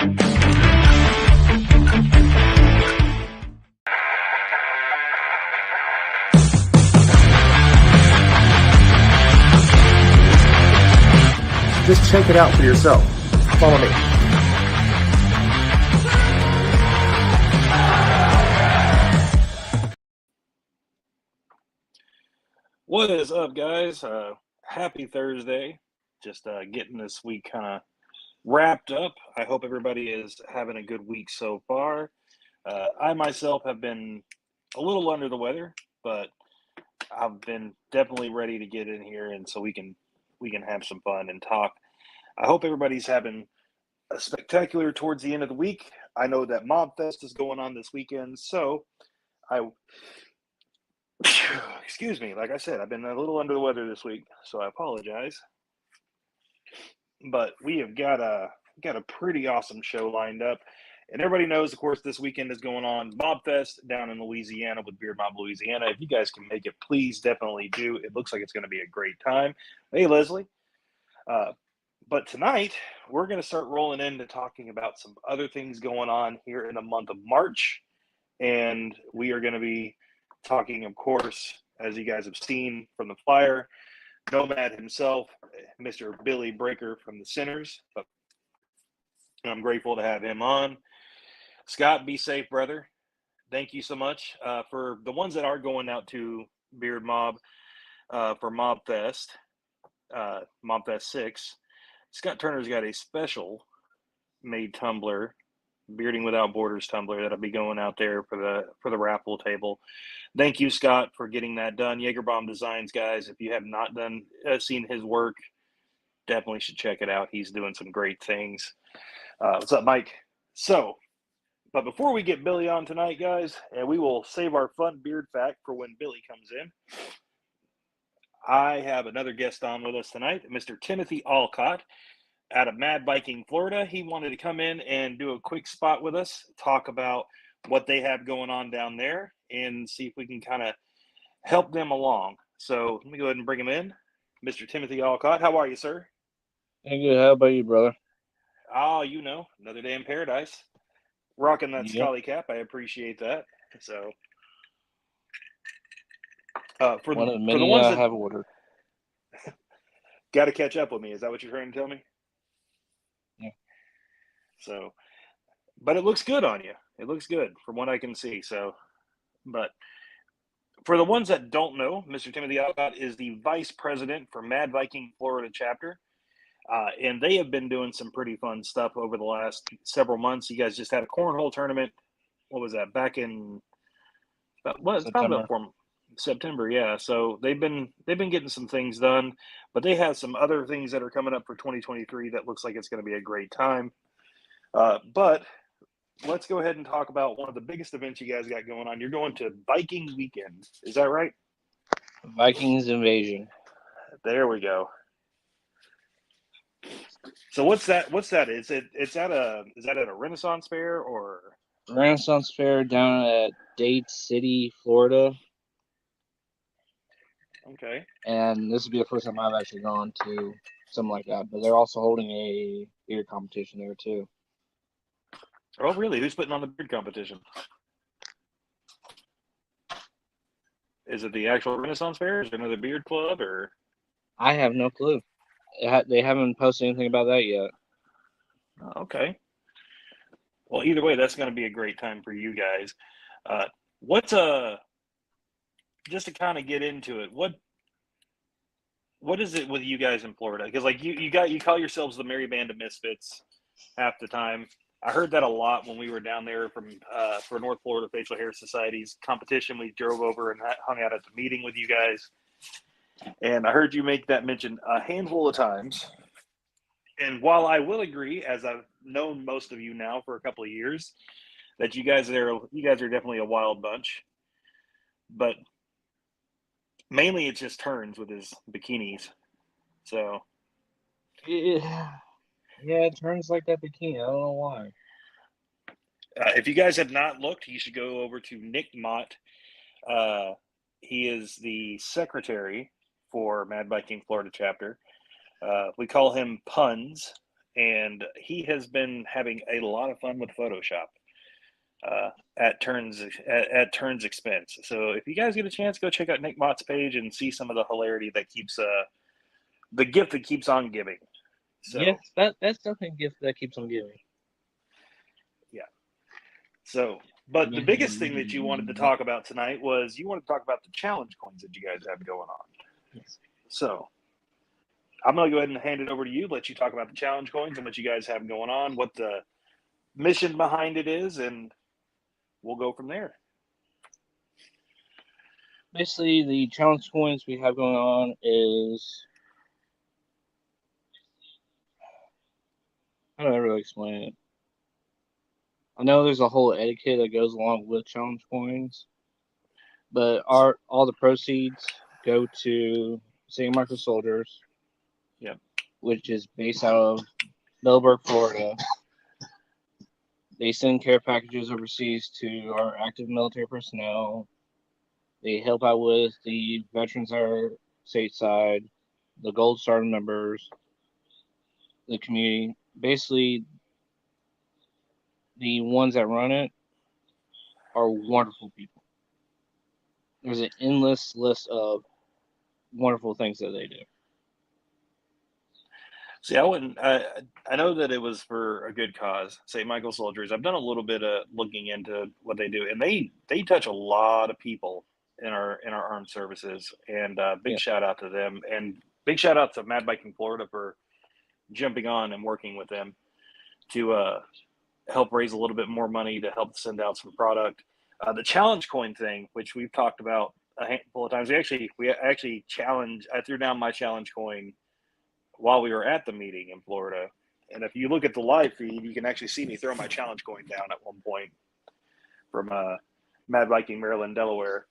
Just check it out for yourself. Follow me. What is up, guys? Happy Thursday. Just getting this week kind of wrapped up. I hope everybody is having a good week so far. I myself have been a little under the weather, but I've been definitely ready to get in here, and so we can have some fun and talk. I hope everybody's having a spectacular towards the end of the week. I know that Mob Fest is going on this weekend, so excuse me, like I said, I've been a little under the weather this week, so I apologize. But we have got a pretty awesome show lined up. And everybody knows, of course, this weekend is going on Mob Fest down in Louisiana with Beard Mob Louisiana. If you guys can make it, please definitely do. It looks like it's going to be a great time. Hey, Leslie. But tonight, we're going to start rolling into talking about some other things going on here in the month of March. And we are going to be talking, of course, as you guys have seen from the flyer, Nomad himself, Mr. Billy Breaker from the Sinners. But I'm grateful to have him on. Scott, be safe, brother. Thank you so much. For the ones that are going out to Beard Mob for Mob Fest 6, Scott Turner's got a special made tumbler, Bearding Without Borders tumbler, that'll be going out there for the raffle table. Thank you, Scott, for getting that done. Jaegerbomb Designs, guys, if you have not seen his work, definitely should check it out. He's doing some great things. What's up, Mike? But before we get Billy on tonight, guys, and we will save our fun beard fact for when Billy comes in, I have another guest on with us tonight, Mr. Timothy Olcott out of Mad Viking, Florida. He wanted to come in and do a quick spot with us, talk about what they have going on down there, and see if we can kind of help them along. So let me go ahead and bring him in. Mr. Timothy Olcott, how are you, sir? Hey, good. How about you, brother? Oh, another day in paradise. Rocking that Scully cap. I appreciate that. So, for one of the many for the ones I that have ordered. Got to catch up with me. Is that what you're trying to tell me? Yeah. So, but it looks good on you. It looks good from what I can see. So, but for the ones that don't know, Mr. Timothy Olcott is the vice president for Mad Viking Florida chapter. And they have been doing some pretty fun stuff over the last several months. You guys just had a cornhole tournament. What was that? Back in September, yeah. So they've been getting some things done, but they have some other things that are coming up for 2023 that looks like it's going to be a great time. But let's go ahead and talk about one of the biggest events you guys got going on. You're going to Viking Weekend. Is that right? Vikings Invasion. There we go. So what's that? Is that at a Renaissance fair or Renaissance Fair down at Dade City, Florida? Okay. And this would be the first time I've actually gone to something like that. But they're also holding a beard competition there too. Oh, really? Who's putting on the beard competition? Is it the actual Renaissance fair? Is it another beard club or? I have no clue. They haven't posted anything about that yet. Okay. Well, either way, that's going to be a great time for you guys. Just to kind of get into it, what is it with you guys in Florida? Because like you call yourselves the Merry Band of Misfits half the time. I heard that a lot when we were down there for North Florida Facial Hair Society's competition. We drove over and hung out at the meeting with you guys. And I heard you make that mention a handful of times. And while I will agree, as I've known most of you now for a couple of years, that you guys are definitely a wild bunch. But mainly it just turns with his bikinis. So Yeah, it turns like that bikini. I don't know why. If you guys have not looked, you should go over to Nick Mott. He is the secretary for Mad Viking Florida chapter. We call him Puns, and he has been having a lot of fun with Photoshop at Turn's expense. So if you guys get a chance, go check out Nick Mott's page and see some of the hilarity that keeps the gift that keeps on giving. So yes, that's definitely a gift that keeps on giving. yeah. So, but the biggest thing that you wanted to talk about tonight was you wanted to talk about the challenge coins that you guys have going on. Yes. So I'm going to go ahead and hand it over to you, let you talk about the challenge coins and what you guys have going on, what the mission behind it is, and we'll go from there. Basically, the challenge coins we have going on is, how do I really explain it? I know there's a whole etiquette that goes along with challenge coins, but all the proceeds go to St. Michael Soldiers. Yep. Which is based out of Millburg, Florida. They send care packages overseas to our active military personnel. They help out with the veterans that are stateside, the Gold Star members, the community. Basically, the ones that run it are wonderful people. There's an endless list of wonderful things that they do. See, I know that it was for a good cause, St. Michael Soldiers. I've done a little bit of looking into what they do, and they touch a lot of people in our armed services. And big shout out to them, and big shout out to Mad Biking Florida for jumping on and working with them to help raise a little bit more money to help send out some product. The challenge coin thing, which we've talked about a handful of times, we actually challenge. I threw down my challenge coin while we were at the meeting in Florida. And if you look at the live feed, you can actually see me throw my challenge coin down at one point from Mad Viking, Maryland, Delaware.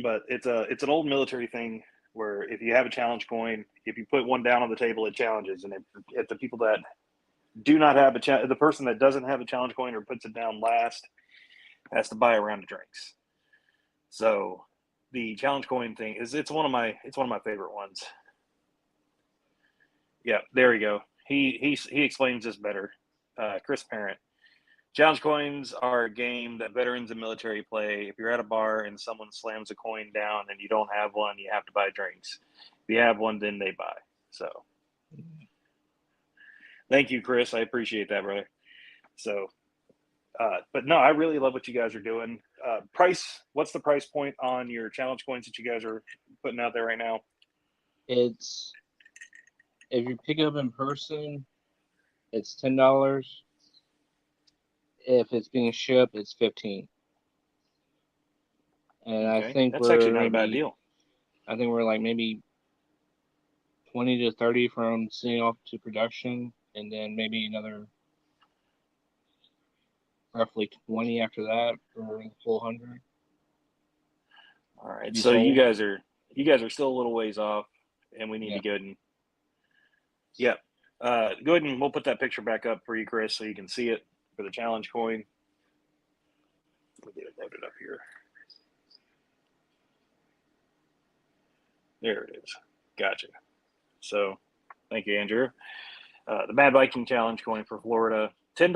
But it's an old military thing where if you have a challenge coin, if you put one down on the table, it challenges. And if the people that do not have the person that doesn't have a challenge coin or puts it down last has to buy a round of drinks. So the challenge coin thing it's one of my favorite ones. Yeah, there we go. He explains this better. Chris Parent. Challenge coins are a game that veterans and military play. If you're at a bar and someone slams a coin down and you don't have one, you have to buy drinks. If you have one, then they buy. So, thank you, Chris. I appreciate that, brother. So, but no, I really love what you guys are doing. What's the price point on your challenge coins that you guys are putting out there right now? It's, if you pick it up in person, it's $10. If it's being shipped, it's $15. And Okay. I think that's actually not a bad deal. I think we're like maybe 20 to 30 from sending off to production, and then maybe another roughly 20 after that for the full 100. All right. So you guys are still a little ways off, and we need to go ahead and go ahead and we'll put that picture back up for you, Chris, so you can see it for the challenge coin. Let me get it loaded up here. There it is. Gotcha. So, thank you, Andrew. The Mad Viking Challenge coin for Florida, $10.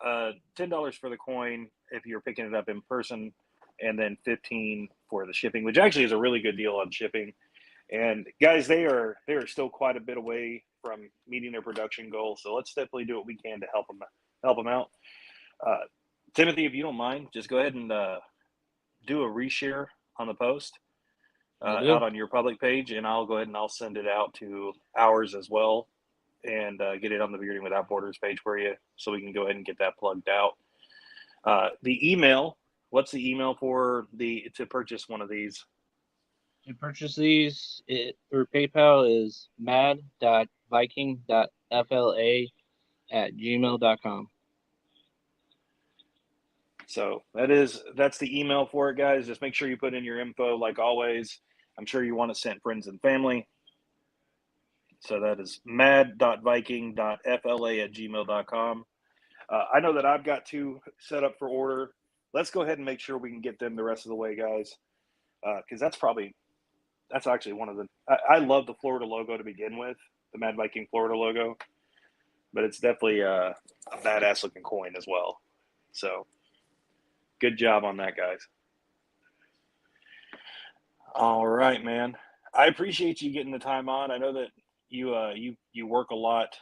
$10 for the coin if you're picking it up in person, and then $15 for the shipping, which actually is a really good deal on shipping. And guys, they are still quite a bit away from meeting their production goal, so let's definitely do what we can to help them out. Timothy, if you don't mind, just go ahead and do a reshare on the post out on your public page, and I'll go ahead and I'll send it out to ours as well, and get it on the Bearding Without Borders page for you, so we can go ahead and get that plugged out. The email. What's the email to purchase one of these? To purchase these through PayPal is mad.viking.fla@gmail.com. So that's the email for it, guys. Just make sure you put in your info like always. I'm sure you want to send friends and family. So that is mad.viking.fla@gmail.com. I know that I've got two set up for order. Let's go ahead and make sure we can get them the rest of the way, guys. Because that's actually one of the. I love the Florida logo to begin with, the Mad Viking Florida logo. but it's definitely a badass looking coin as well. So good job on that, guys. All right, man. I appreciate you getting the time on. I know that you work a lot,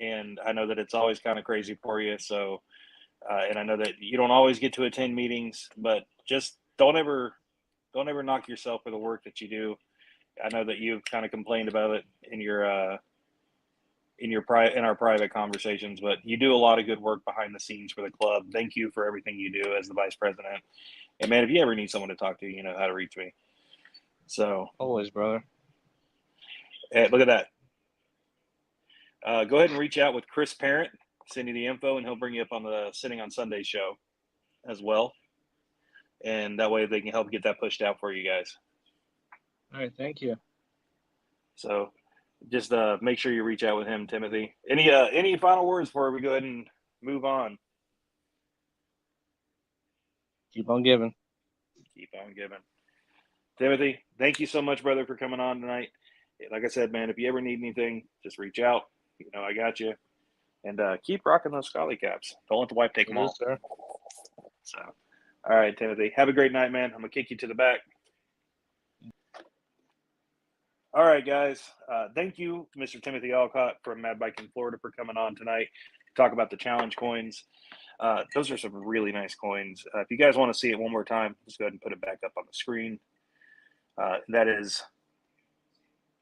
and I know that it's always kind of crazy for you. So, and I know that you don't always get to attend meetings, but just don't ever knock yourself for the work that you do. I know that you've kind of complained about it in our private conversations, but you do a lot of good work behind the scenes for the club. Thank you for everything you do as the vice president. And man, if you ever need someone to talk to, you know how to reach me. So Always, brother. hey, look at that. Go ahead and reach out with Chris Parent. Send you the info, and he'll bring you up on the Sitting on Sunday show as well. And that way they can help get that pushed out for you guys. All right, thank you. So just make sure you reach out with him, Timothy. Any final words before we go ahead and move on? Keep on giving. Keep on giving. Timothy, thank you so much, brother, for coming on tonight. Like I said, man, if you ever need anything, just reach out. You know, I got you. And keep rocking those Scully caps. Don't let the wife take them all. Sir. So, all right, Timothy, have a great night, man. I'm going to kick you to the back. All right, guys. Thank you, Mr. Timothy Olcott from Mad Biking Florida, for coming on tonight to talk about the challenge coins. Those are some really nice coins. If you guys want to see it one more time, just go ahead and put it back up on the screen. That is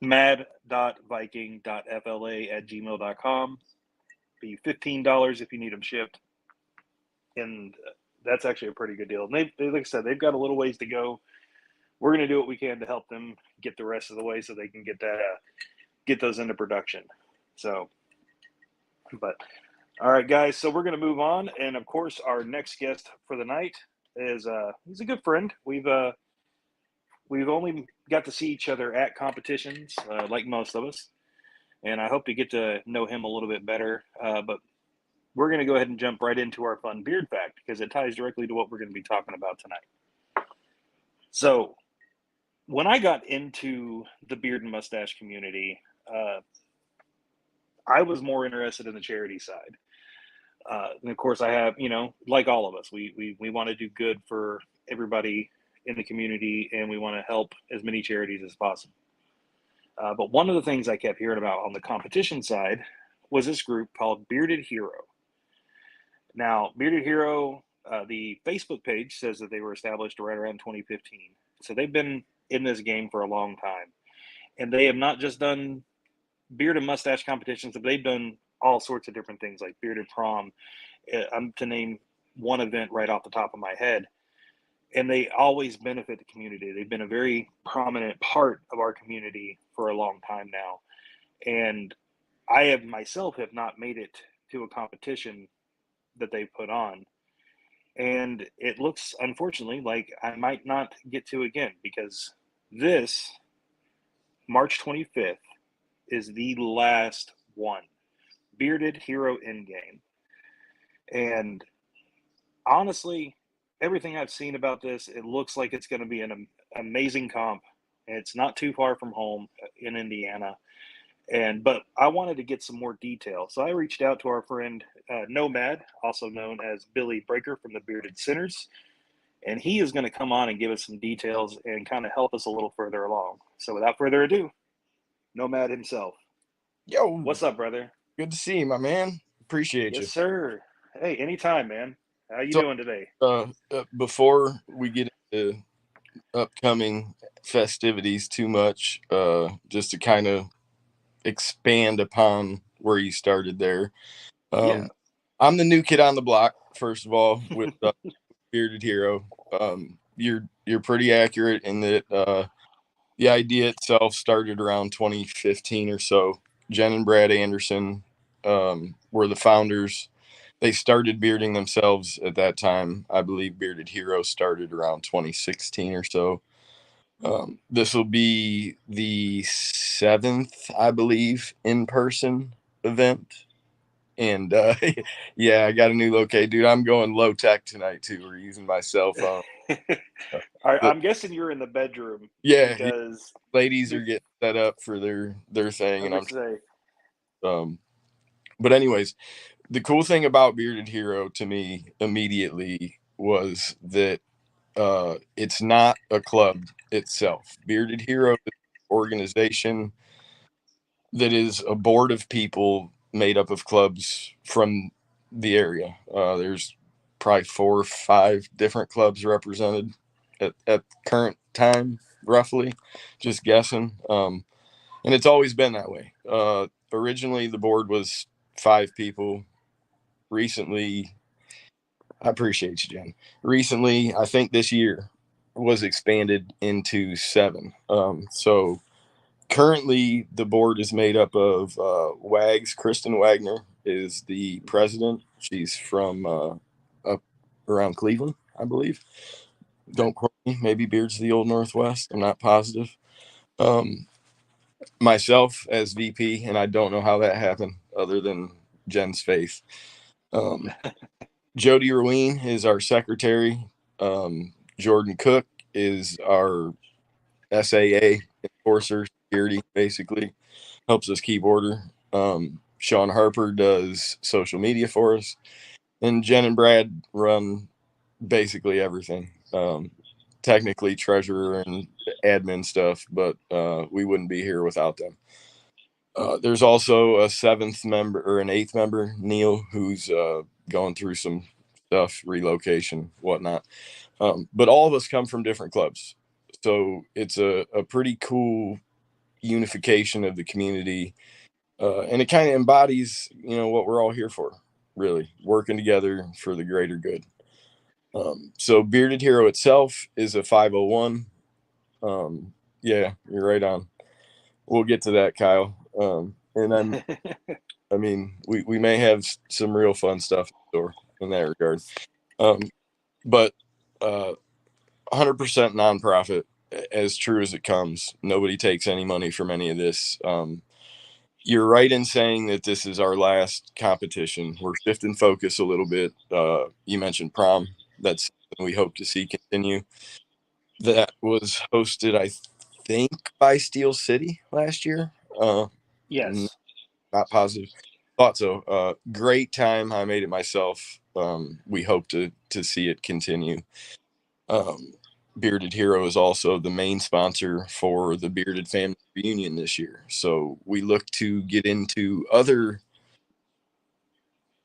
mad.viking.fla@gmail.com. Be $15 if you need them shipped. And that's actually a pretty good deal. And they, like I said, they've got a little ways to go. We're going to do what we can to help them get the rest of the way so they can get those into production. So, but all right, guys. So we're going to move on, and of course, our next guest for the night is he's a good friend. We've only got to see each other at competitions, like most of us, and I hope to get to know him a little bit better. But we're going to go ahead and jump right into our fun beard fact because it ties directly to what we're going to be talking about tonight. So, when I got into the beard and mustache community, I was more interested in the charity side. And of course, I have, like all of us, we want to do good for everybody in the community, and we want to help as many charities as possible. But one of the things I kept hearing about on the competition side was this group called Bearded Hero. Now, Bearded Hero, the Facebook page says that they were established right around 2015. So they've been in this game for a long time. And they have not just done beard and mustache competitions, but they've done all sorts of different things like bearded prom. I'm to name one event right off the top of my head. And they always benefit the community. They've been a very prominent part of our community for a long time now. And I have myself have not made it to a competition that they put on. And it looks, unfortunately, like I might not get to again because this March 25th is the last one. Bearded Hero Endgame. And honestly, everything I've seen about this, it looks like it's going to be an amazing comp. It's not too far from home in Indiana. But I wanted to get some more detail. So I reached out to our friend Nomad, also known as Billy Breaker from the Bearded Sinners. And he is going to come on and give us some details and kind of help us a little further along. So without further ado, Nomad himself. Yo, what's up, brother? Good to see you, my man. Appreciate you. Yes, sir. Hey, anytime, man. How you doing today? Before we get into upcoming festivities too much, just to kind of expand upon where you started there. Yeah. I'm the new kid on the block, first of all, with Bearded Hero. You're pretty accurate in that the idea itself started around 2015 or so. Jen and Brad Anderson were the founders. They started bearding themselves at that time. I believe Bearded Hero started around 2016 or so. This will be the 7th, I believe, in-person event. And yeah, I got a new location, dude. I'm going low tech tonight too. We're using my cell phone. I'm guessing you're in the bedroom. Yeah, because ladies are getting set up for their thing, and I'm But anyways, the cool thing about Bearded Hero to me immediately was that it's not a club itself. Bearded Hero is an organization that is a board of people made up of clubs from the area. There's probably 4 or 5 different clubs represented at current time, roughly, just guessing. And it's always been that way. Originally, the board was 5 people. Recently, I appreciate you, Jen. Recently, I think this year was expanded into 7. So currently, the board is made up of Wags. Kristen Wagner is the president. She's from up around Cleveland, I believe. Don't quote me. Maybe Beard's the old Northwest. I'm not positive. Myself as VP, and I don't know how that happened other than Jen's faith. Jody Ruine is our secretary. Jordan Cook is our SAA enforcer, security, basically helps us keep order. Sean Harper does social media for us, and Jen and Brad run basically everything. Technically treasurer and admin stuff, but we wouldn't be here without them. There's also a 7th member or an 8th member, Neil, who's going through some stuff, relocation, whatnot. But all of us come from different clubs. So it's a pretty cool unification of the community. And it kind of embodies, what we're all here for, really, working together for the greater good. So Bearded Hero itself is a 501. Yeah, you're right on. We'll get to that, Kyle. And we may have some real fun stuff in store in that regard. But 100% nonprofit, as true as it comes. Nobody takes any money from any of this. You're right in saying that this is our last competition. We're shifting focus a little bit. You mentioned prom. That's something we hope to see continue. That was hosted, I think, by Steel City last year. Yes. Not positive. Thought so. Great time. I made it myself. We hope to see it continue. Bearded Hero is also the main sponsor for the Bearded Family Reunion this year. So we look to get into other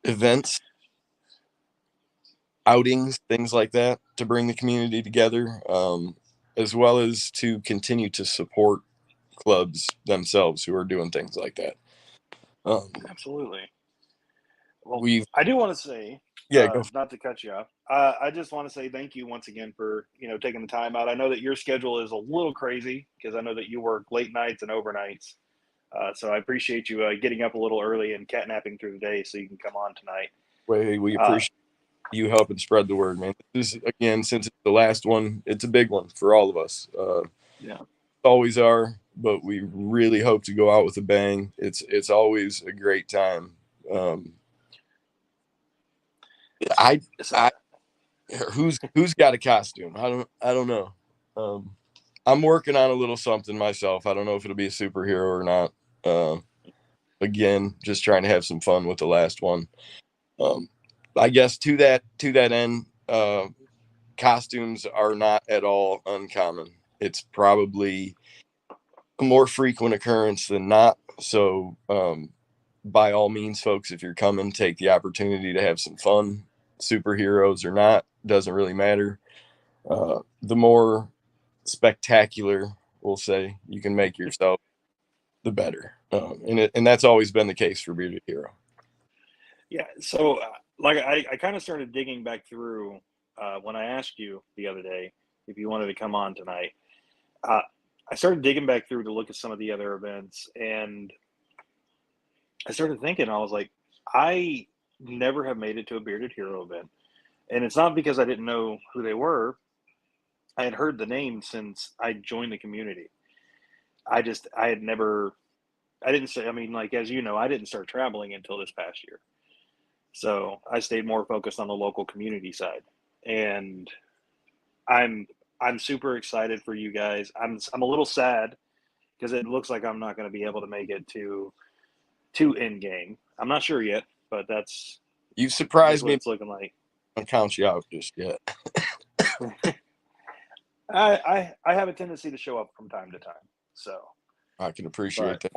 events, outings, things like that to bring the community together, as well as to continue to support clubs themselves who are doing things like that. Absolutely. Well, We've I do want to say, go. not to cut you off, I just want to say thank you once again for taking the time out. I know that your schedule is a little crazy because I know that you work late nights and overnights. So I appreciate you getting up a little early and catnapping through the day so you can come on tonight. We appreciate you helping spread the word, man. This is, again, since it's the last one, it's a big one for all of us. Yeah, always are, but we really hope to go out with a bang. It's always a great time. Who's got a costume? I don't know. I'm working on a little something myself. I don't know if it'll be a superhero or not. Again, just trying to have some fun with the last one. I guess to that end, costumes are not at all uncommon. It's probably a more frequent occurrence than not. So, by all means, folks, if you're coming, take the opportunity to have some fun. Superheroes or not, doesn't really matter. The more spectacular, we'll say, you can make yourself, the better. And that's always been the case for Bearded Hero. yeah. So, I kind of started digging back through when I asked you the other day if you wanted to come on tonight. I started digging back through to look at some of the other events, and I started thinking, I was like, I never have made it to a Bearded Hero event. And it's not because I didn't know who they were. I had heard the name since I joined the community. I didn't say, as you know, I didn't start traveling until this past year. So I stayed more focused on the local community side. And I'm super excited for you guys. I'm a little sad because it looks like I'm not going to be able to make it to to end game. I'm not sure yet, but that's You surprised what me. it's looking like. I don't count you out just yet. I have a tendency to show up from time to time. So I can appreciate that.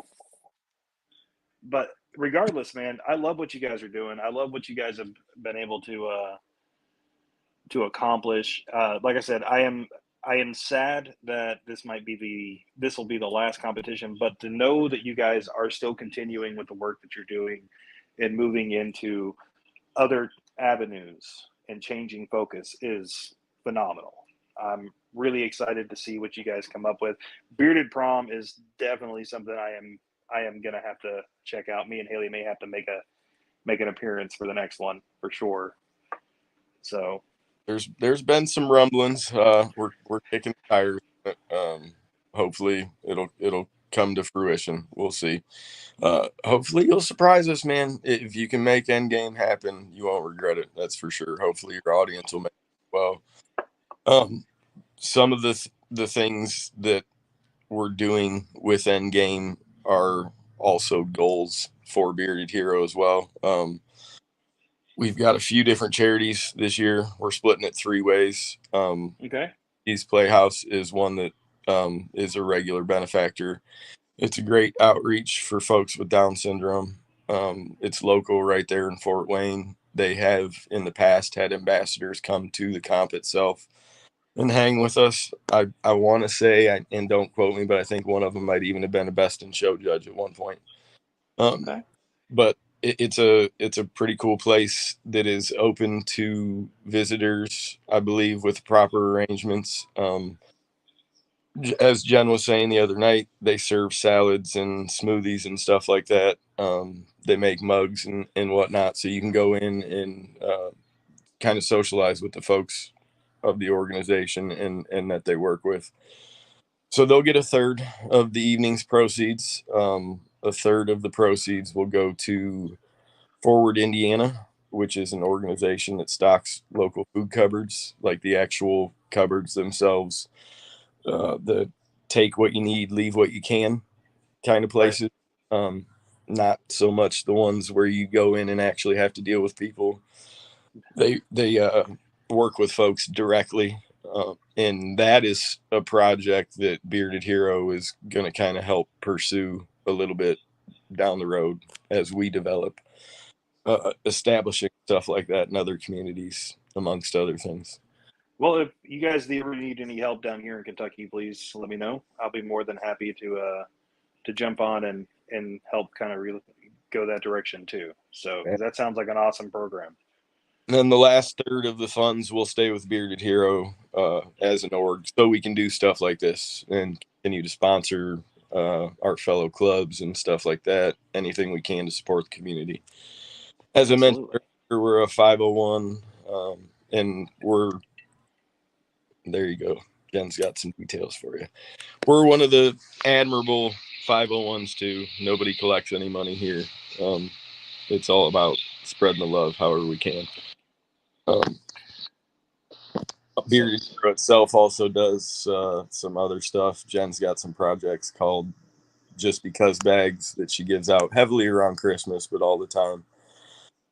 But regardless, man, I love what you guys are doing. I love what you guys have been able to accomplish. Like I said, I am sad that this will be the last competition, but to know that you guys are still continuing with the work that you're doing and moving into other avenues and changing focus is phenomenal. I'm really excited to see what you guys come up with. Bearded Prom is definitely something I am gonna have to check out. Me and Haley may have to make an appearance for the next one for sure. So there's been some rumblings. We're kicking the tires. But, hopefully it'll come to fruition. We'll see. Hopefully you'll surprise us, man. If you can make Endgame happen, you won't regret it. That's for sure. Hopefully your audience will make it well. Some of the things that we're doing with Endgame are also goals for Bearded Hero as well. We've got a few different charities this year. We're splitting it 3 ways. okay. East Playhouse is one that is a regular benefactor. It's a great outreach for folks with Down syndrome. It's local right there in Fort Wayne. They have in the past had ambassadors come to the comp itself and hang with us. I want to say, and don't quote me, but I think one of them might even have been a best in show judge at one point. Okay. But it's a pretty cool place that is open to visitors, I believe, with proper arrangements. As Jen was saying the other night, they serve salads and smoothies and stuff like that. They make mugs and whatnot, so you can go in and kind of socialize with the folks of the organization and that they work with. So they'll get a third of the evening's proceeds. A third of the proceeds will go to Forward Indiana, which is an organization that stocks local food cupboards, like the actual cupboards themselves. The take what you need, leave what you can kind of places. Not so much the ones where you go in and actually have to deal with people. They work with folks directly. And that is a project that Bearded Hero is going to kind of help pursue a little bit down the road as we develop establishing stuff like that in other communities, amongst other things. Well, if you guys ever need any help down here in Kentucky, please let me know. I'll be more than happy to jump on and help kind of go that direction too. So 'cause that sounds like an awesome program. And then the last third of the funds will stay with Bearded Hero as an org, so we can do stuff like this and continue to sponsor our fellow clubs and stuff like that. Anything we can to support the community. As I mentioned earlier, we're a 501, and there you go. Jen's got some details for you. We're one of the admirable 501s too. Nobody collects any money here. It's all about spreading the love however we can. Bearded Hero itself also does some other stuff. Jen's got some projects called Just Because bags that she gives out heavily around Christmas, but all the time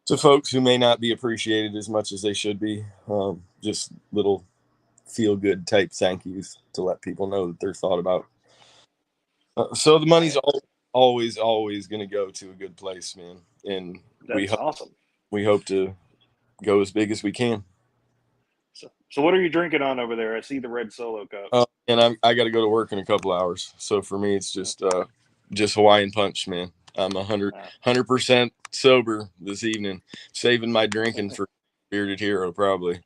to folks who may not be appreciated as much as they should be. Just little feel good type thank yous to let people know that they're thought about. So the money's always going to go to a good place, man. And that's awesome. We hope to go as big as we can. So what are you drinking on over there? I see the red Solo cup. And I got to go to work in a couple hours. So for me, it's just Hawaiian Punch, man. I'm 100% sober this evening, saving my drinking for Bearded Hero probably.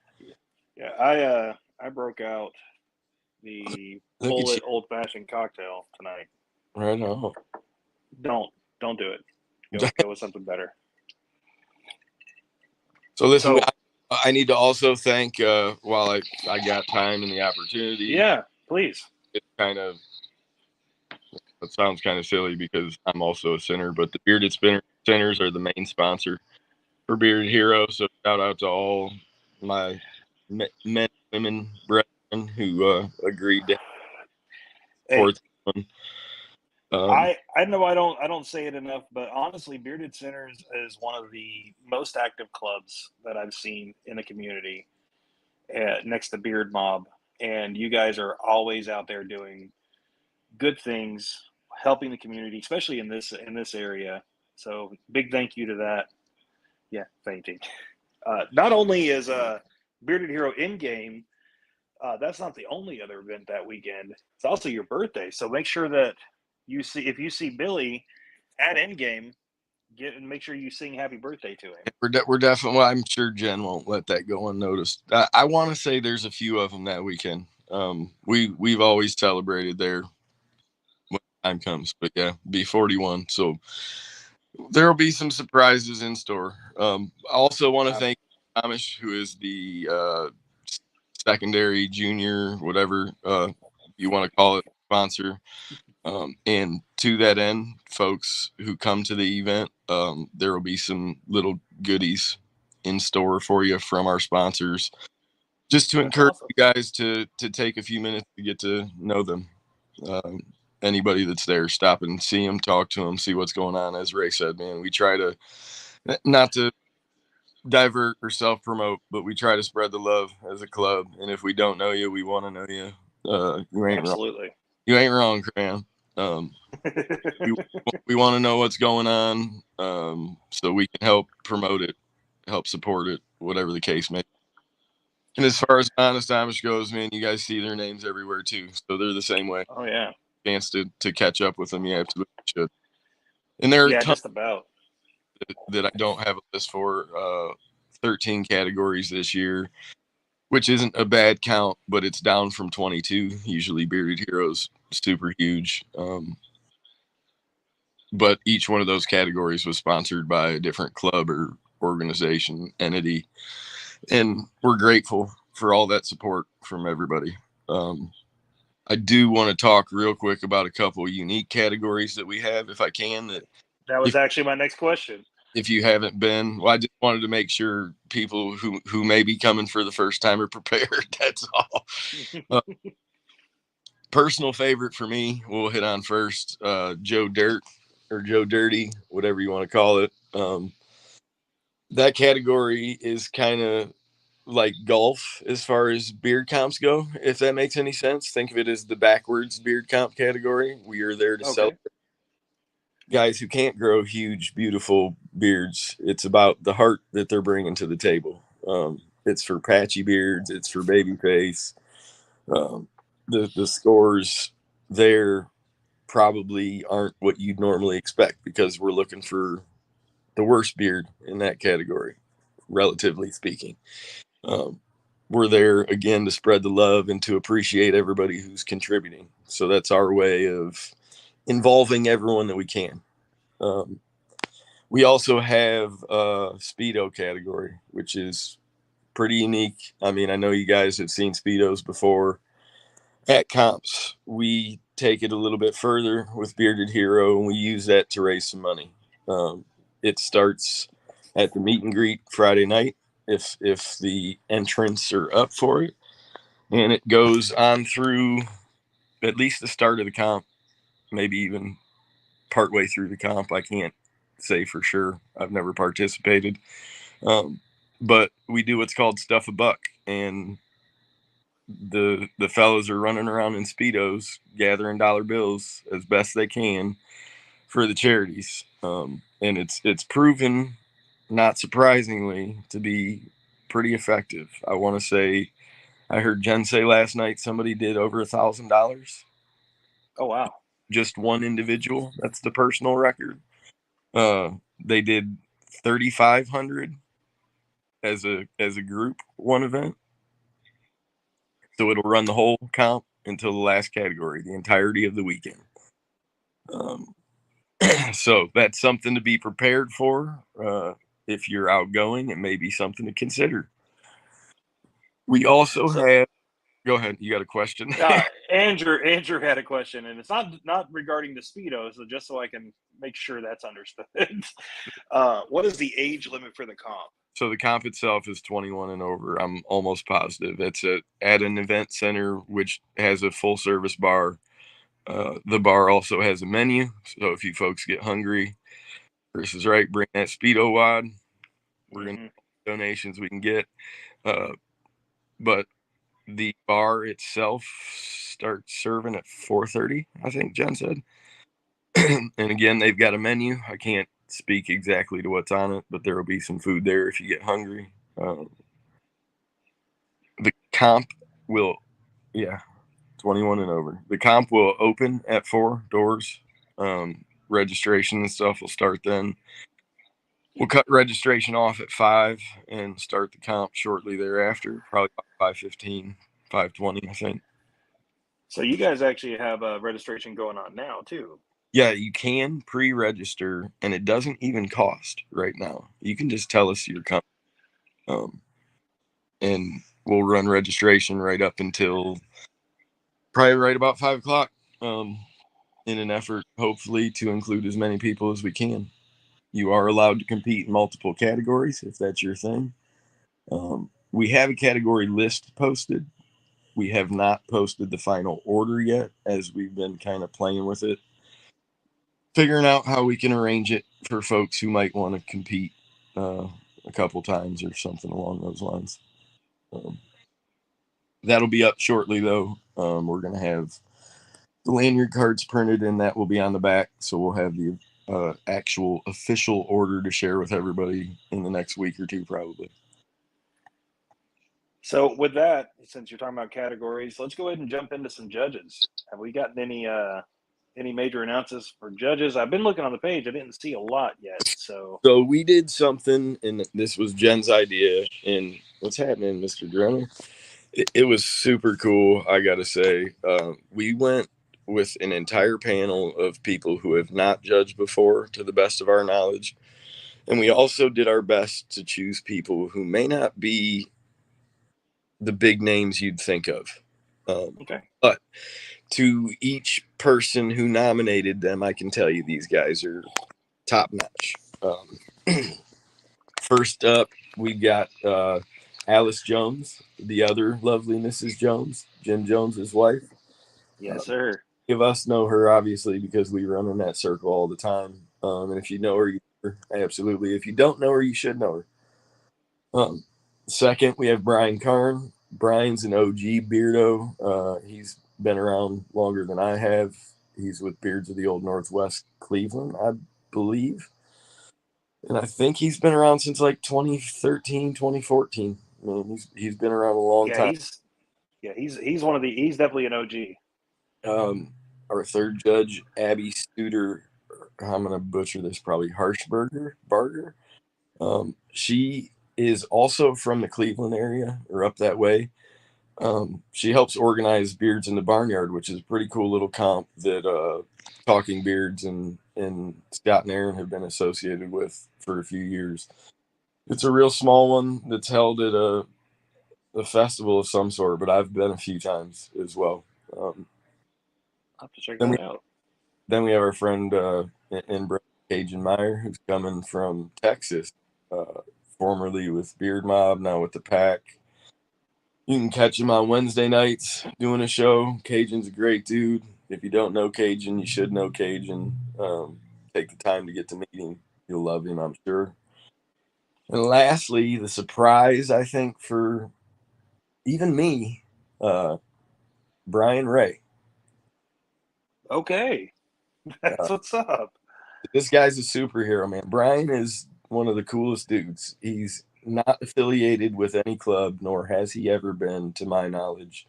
Yeah, I broke out the Bullet Old Fashioned cocktail tonight. Right on. Don't do it. Go with something better. So listen, I need to also thank while I got time and the opportunity. Yeah, please. It sounds kind of silly because I'm also a sinner, but the Bearded Sinners are the main sponsor for Bearded Hero. So shout out to all my men, women, brethren who agreed to support them. I know I don't say it enough, but honestly, Bearded Sinners is one of the most active clubs that I've seen in the community, next to Beard Mob, and you guys are always out there doing good things, helping the community, especially in this area. So big thank you to that. Yeah, fainting. Not only is Bearded Hero in game, that's not the only other event that weekend. It's also your birthday, so make sure that if you see Billy at Endgame, make sure you sing happy birthday to him. We're definitely. Well, I'm sure Jen won't let that go unnoticed. I want to say there's a few of them that weekend. We've always celebrated there when time comes, but yeah, be 41. So there will be some surprises in store. I also want to thank Amish, who is the secondary, junior, whatever you want to call it, sponsor. And to that end, folks who come to the event, there will be some little goodies in store for you from our sponsors, just to encourage you guys to take a few minutes to get to know them. Anybody that's there, stop and see them, talk to them, see what's going on. As Ray said, man, we try to not to divert or self-promote, but we try to spread the love as a club. And if we don't know you, we want to know you. You ain't Absolutely. wrong. You ain't wrong, Cram. We want to know what's going on, so we can help promote it, help support it, whatever the case may be. And as far as Honest Amish goes, man, you guys see their names everywhere too, so they're the same way. Oh yeah. Chance to catch up with them, you absolutely should. And there are tons just about that I don't have a list for. 13 categories this year, which isn't a bad count, but it's down from 22. Usually Bearded Heroes super huge. But each one of those categories was sponsored by a different club or organization, entity. And we're grateful for all that support from everybody. I do want to talk real quick about a couple of unique categories that we have, if I can. That was actually my next question. If you haven't been, well, I just wanted to make sure people who may be coming for the first time are prepared. That's all. Personal favorite for me, we'll hit on first, Joe Dirt or Joe Dirty, whatever you want to call it. That category is kind of like golf as far as beard comps go, if that makes any sense. Think of it as the backwards beard comp category. We are there to celebrate guys who can't grow huge, beautiful beards. It's about the heart that they're bringing to the table. It's for patchy beards. It's for baby face. The scores there probably aren't what you'd normally expect, because we're looking for the worst beard in that category, relatively speaking. We're there again to spread the love and to appreciate everybody who's contributing. So that's our way of involving everyone that we can. We also have a Speedo category, which is pretty unique. I mean, I know you guys have seen Speedos before. At comps, we take it a little bit further with Bearded Hero, and we use that to raise some money. It starts at the meet and greet Friday night, if the entrants are up for it, and it goes on through at least the start of the comp, maybe even partway through the comp. I can't say for sure. I've never participated, but we do what's called Stuff a Buck, and the fellows are running around in Speedos gathering dollar bills as best they can for the charities. And it's proven, not surprisingly, to be pretty effective. I want to say, I heard Jen say last night somebody did over $1,000. Oh wow. Just one individual. That's the personal record. They did 3,500 as a group, one event. So it'll run the whole comp until the last category, the entirety of the weekend. So that's something to be prepared for. If you're outgoing, it may be something to consider. We also have. Go ahead. You got a question? Andrew had a question, and it's not regarding the Speedos, so just so I can make sure that's understood. What is the age limit for the comp? So the comp itself is 21 and over. I'm almost positive. It's at an event center which has a full service bar. The bar also has a menu, so if you folks get hungry, Chris is right, bring that Speedo wad. We're going to donations we can get. But the bar itself starts serving at 4:30, I think Jen said. And again, they've got a menu. I can't speak exactly to what's on it, but there will be some food there if you get hungry. The comp will, 21 and over. The comp will open at 4 doors. Registration and stuff will start then. We'll cut registration off at 5 and start the comp shortly thereafter, probably about 5:15, 5:20, I think. So you guys actually have a registration going on now too. Yeah, you can pre-register, and it doesn't even cost right now. You can just tell us you're coming, and we'll run registration right up until probably right about 5 o'clock, in an effort, hopefully, to include as many people as we can. You are allowed to compete in multiple categories if that's your thing. We have a category list posted. We have not posted the final order yet, as we've been kind of playing with it, figuring out how we can arrange it for folks who might want to compete a couple times or something along those lines. That'll be up shortly, though. We're going to have the lanyard cards printed, and that will be on the back. So we'll have the actual official order to share with everybody in the next week or two, probably. So with that, since you're talking about categories, let's go ahead and jump into some judges. Have we gotten any major announcements for judges? I've been looking on the page. I didn't see a lot yet. So we did something, and this was Jen's idea. And what's happening, Mr. Drummer? It was super cool, I got to say. We went with an entire panel of people who have not judged before, to the best of our knowledge. And we also did our best to choose people who may not be the big names you'd think of. okay. But to each person who nominated them, I can tell you these guys are top notch. First up, we got Alice Jones, the other lovely Mrs. Jones, Jim Jones's wife. Yes, sir. Give us know her, obviously, because we run in that circle all the time. And if you know her, absolutely. If you don't know her, you should know her. Second, we have Brian Karn. Brian's an OG beardo. He's been around longer than I have. He's with Beards of the Old Northwest, Cleveland, I believe. And I think he's been around since like 2013, 2014. I mean, he's been around a long time. He's one of the. He's definitely an OG. Our third judge, Abby Studer. I'm gonna butcher this, probably Harshberger. Barger. She is also from the Cleveland area or up that way. She helps organize Beards in the Barnyard, which is a pretty cool little comp that Talking Beards and Scott and Aaron have been associated with for a few years. It's a real small one that's held at a festival of some sort, but I've been a few times as well. I'll have to check that out. Then we have our friend Cajun Meyer, who's coming from Texas, formerly with Beard Mob, now with the Pack. You can catch him on Wednesday nights doing a show. Cajun's a great dude. If you don't know Cajun, you should know Cajun. Take the time to get to meet him. You'll love him, I'm sure. And lastly, the surprise, I think, for even me, Brian Ray. Okay. That's what's up. This guy's a superhero, man. Brian is one of the coolest dudes. He's not affiliated with any club, nor has he ever been, to my knowledge.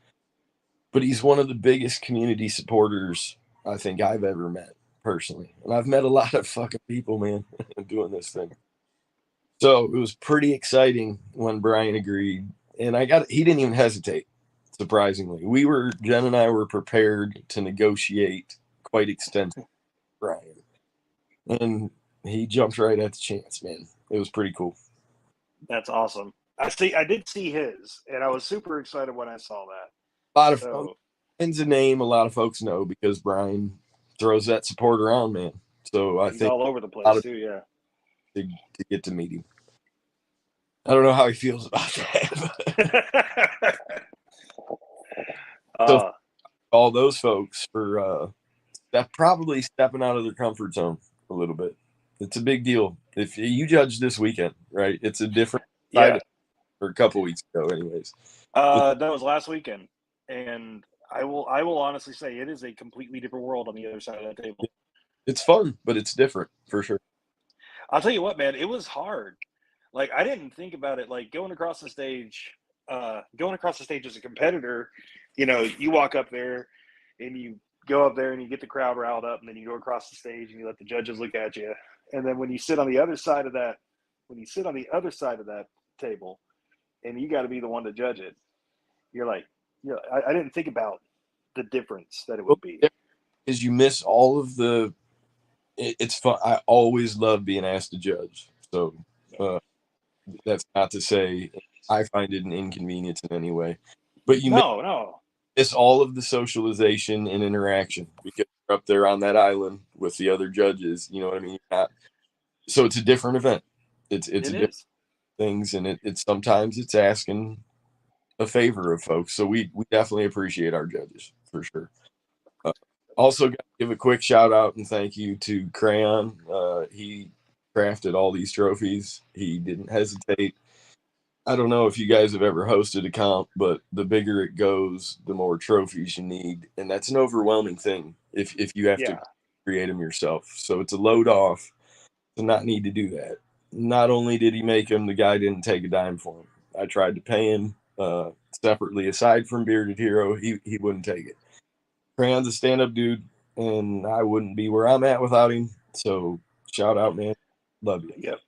But he's one of the biggest community supporters I think I've ever met, personally. And I've met a lot of fucking people, man, doing this thing. So it was pretty exciting when Brian agreed. And he didn't even hesitate, surprisingly. Jen and I were prepared to negotiate quite extensively with Brian. And he jumped right at the chance, man. It was pretty cool. That's awesome. I did see his, and I was super excited when I saw that. A lot of folks, Brian's a name a lot of folks know because Brian throws that support around, man. So I think all over the place too, yeah. To get to meet him. I don't know how he feels about that. So all those folks for That's probably stepping out of their comfort zone a little bit. It's a big deal. If you judge this weekend, right? It's a different Yeah. side or a couple weeks ago, anyways. That was last weekend, and I will honestly say it is a completely different world on the other side of that table. It's fun, but it's different for sure. I'll tell you what, man, it was hard. Like I didn't think about it. Like going across the stage as a competitor, you walk up there and you go up there and you get the crowd riled up, and then you go across the stage and you let the judges look at you. And then when you sit on the other side of that table, and you got to be the one to judge it, you're like, I didn't think about the difference that it would be. Is you miss all of the. It's fun. I always love being asked to judge. So that's not to say I find it an inconvenience in any way, but you miss all of the socialization and interaction because you're up there on that island with the other judges. You know what I mean? So it's a different event. It's a different things, and it's sometimes it's asking a favor of folks. So we definitely appreciate our judges for sure. Also, got to give a quick shout out and thank you to Crayon. He crafted all these trophies. He didn't hesitate. I don't know if you guys have ever hosted a comp, but the bigger it goes, the more trophies you need, and that's an overwhelming thing if you have to create them yourself. So it's a load off to not need to do that. Not only did he make them, the guy didn't take a dime for them. I tried to pay him separately aside from Bearded Hero. He wouldn't take it. Crayon's a stand-up dude, and I wouldn't be where I'm at without him. So shout out, man. Love you. Yep.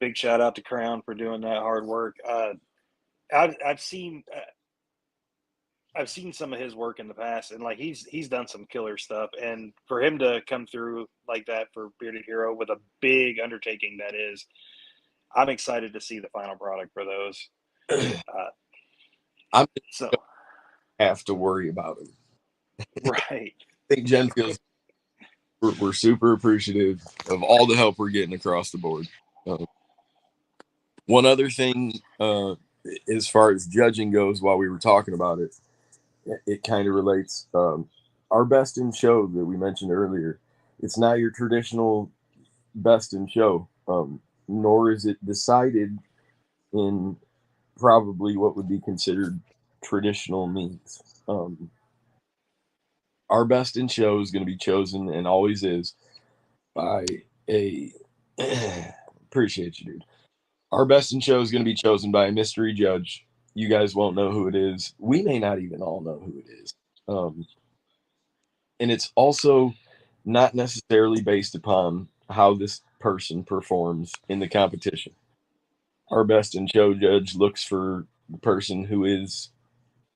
Big shout out to Crayon for doing that hard work. I've seen some of his work in the past, and like he's done some killer stuff. And for him to come through like that for Bearded Hero with a big undertaking that is, I'm excited to see the final product for those. I'm so have to worry about him. Right. I think Jen feels we're super appreciative of all the help we're getting across the board. One other thing, as far as judging goes, while we were talking about it, it kind of relates. Our best in show that we mentioned earlier, it's not your traditional best in show, nor is it decided in probably what would be considered traditional means. Our best in show is going to be chosen, and always is, by a appreciate you, dude. Our best in show is going to be chosen by a mystery judge. You guys won't know who it is. We may not even all know who it is. And it's also not necessarily based upon how this person performs in the competition. Our best in show judge looks for the person who is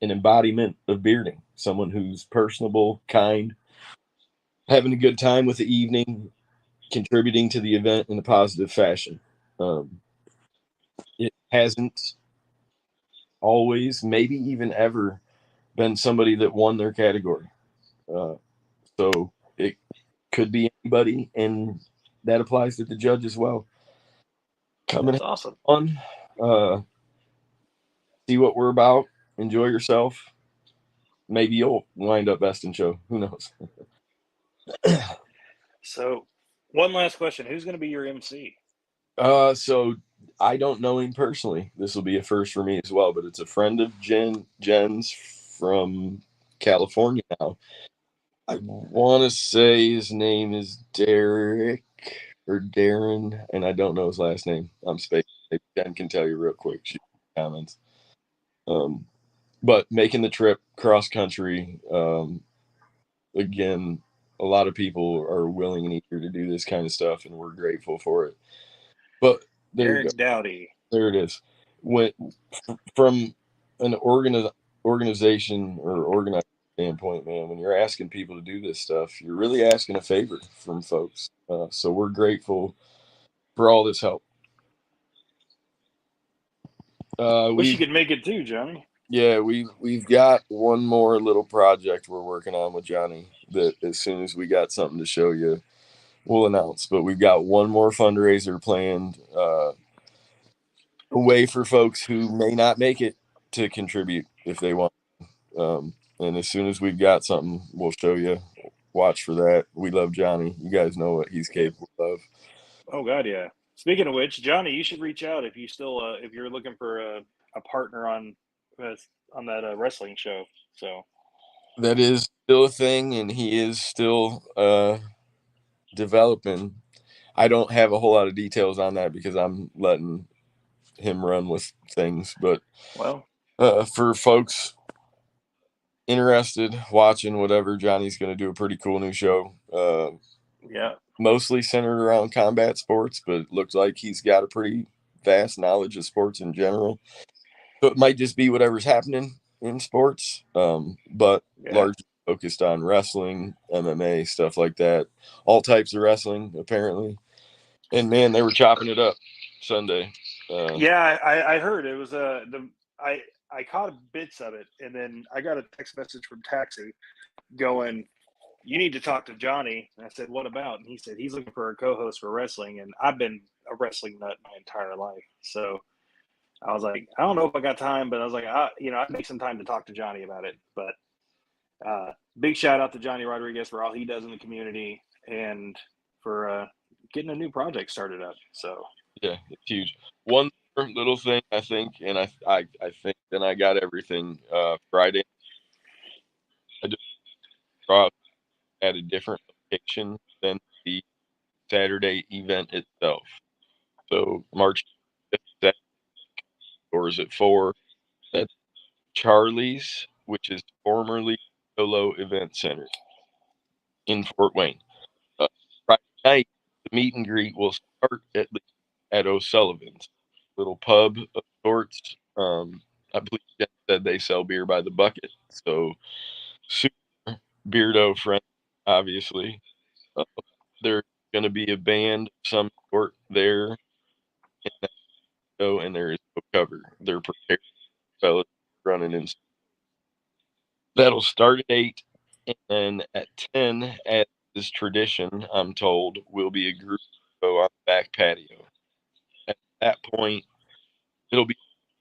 an embodiment of bearding, someone who's personable, kind, having a good time with the evening, contributing to the event in a positive fashion. It hasn't always, maybe even ever, been somebody that won their category. So it could be anybody, and that applies to the judge as well. That's awesome. On, see what we're about. Enjoy yourself. Maybe you'll wind up best in show. Who knows? So, one last question: who's going to be your MC? So I don't know him personally. This will be a first for me as well, but it's a friend of Jen's from California now. I want to say his name is Derek or Darren, and I don't know his last name. I'm spacing. Maybe Jen can tell you real quick. She comments. But making the trip cross country, again, a lot of people are willing and eager to do this kind of stuff, and we're grateful for it. But there you go. Dowdy. There it is. From an organization or organized standpoint, man, when you're asking people to do this stuff, you're really asking a favor from folks. So we're grateful for all this help. Wish you could make it too, Johnny. Yeah, we've got one more little project we're working on with Johnny that as soon as we got something to show you, we'll announce. But we've got one more fundraiser planned, a way for folks who may not make it to contribute if they want. And as soon as we've got something, we'll show you. watch for that. We love Johnny. You guys know what he's capable of. Oh God, yeah. Speaking of which, Johnny, you should reach out if you still if you're looking for a partner on that wrestling show. So That is still a thing, and he is still developing. I don't have a whole lot of details on that because I'm letting him run with things. But well, for folks interested, watching, whatever, Johnny's going to do a pretty cool new show. yeah, Mostly centered around combat sports, but it looks like he's got a pretty vast knowledge of sports in general. So it might just be whatever's happening in sports, but yeah. largely focused on wrestling, MMA, stuff like that. All types of wrestling, apparently. And man, they were chopping it up Sunday. Yeah, I heard it was I caught bits of it, and then I got a text message from Taxi going, "You need to talk to Johnny." And I said, "What about?" And he said he's looking for a co-host for wrestling, and I've been a wrestling nut my entire life, so I was like, I don't know if I got time, but I was like, I'd make some time to talk to Johnny about it. But big shout out to Johnny Rodriguez for all he does in the community and for getting a new project started up. So yeah, it's huge. One more little thing, I think, and I think then I got everything. Friday, I just brought at a different location than the Saturday event itself. So March 5th, or is it 4? That's Charlie's, which is formerly Solo Event Center in Fort Wayne. Friday night, the meet and greet will start at O'Sullivan's, little pub of sorts. I believe Jen said they sell beer by the bucket, so super beardo friendly, obviously. Uh, there's going to be a band of some sort there in that show, and there is no cover. They're prepared, fellas, running in. That'll start at 8, and then at 10, as is tradition, I'm told, will be a group show on the back patio. At that point, it'll be